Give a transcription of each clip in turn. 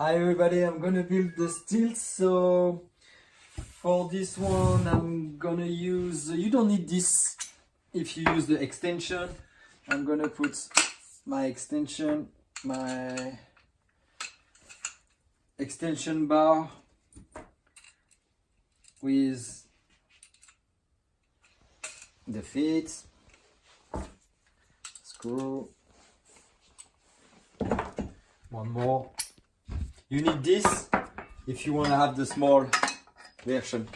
Hi everybody, I'm gonna build the stilts. So for this one I'm gonna use, you don't need this if you use the extension. I'm gonna put my extension bar with the feet, screw, one more. You need this if you want to have the small version.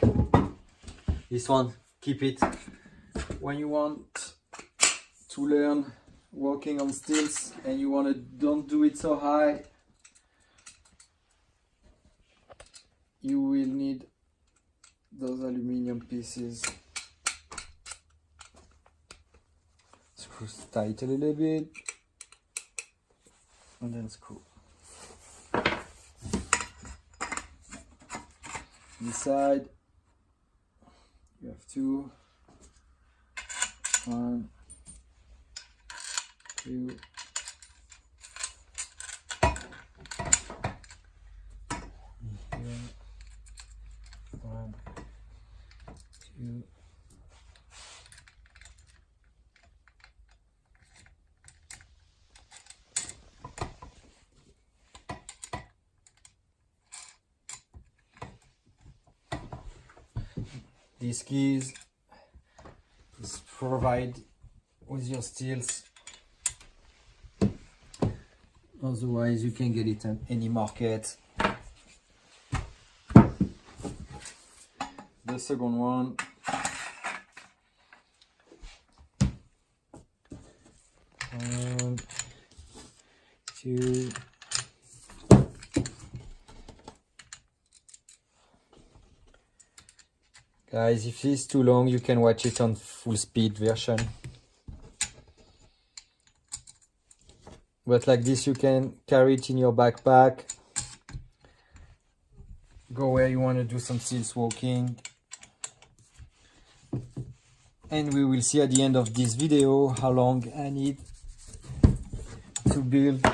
This one, keep it when you want to learn walking on stilts and you want to don't do it so high. You will need those aluminum pieces. Screw tight a little bit and then screw. Inside you have two, 1, 2, here, 1, 2. These keys is provide with your stilts. Otherwise, you can get it at any market. The second one. 1, 2. Guys, if it's too long, you can watch it on full speed version. But like this, you can carry it in your backpack. Go where you want to do some stilts walking. And we will see at the end of this video how long I need to build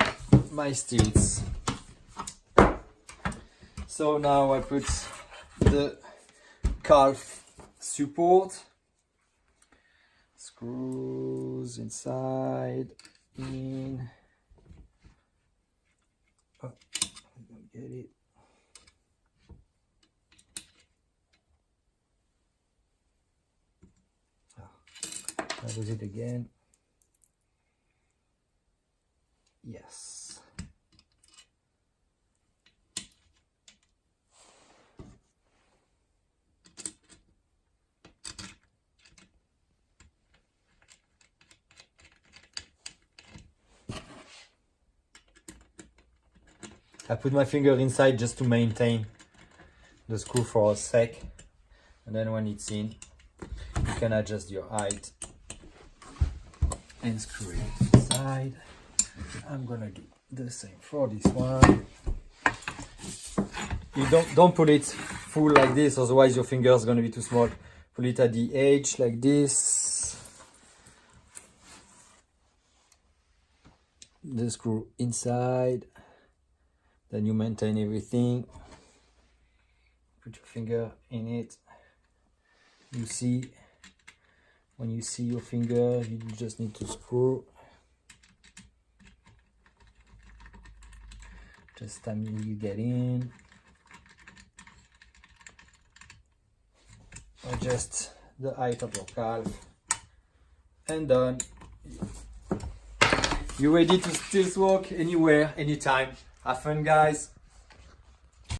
my stilts. So now I put the calf support, screws inside, in, oh, I don't get it, that was it again, yes. I put my finger inside just to maintain the screw for a sec, and then when it's in, you can adjust your height and screw it inside. I'm gonna do the same for this one. You don't put it full like this, otherwise your finger is gonna be too small. Put it at the edge like this. The screw inside. Then you maintain everything. Put your finger in it. You see, when you see your finger, you just need to screw. Just time you get in. Adjust the height of your calf. And done. You're ready to stilt walk anywhere, anytime. Have fun, guys.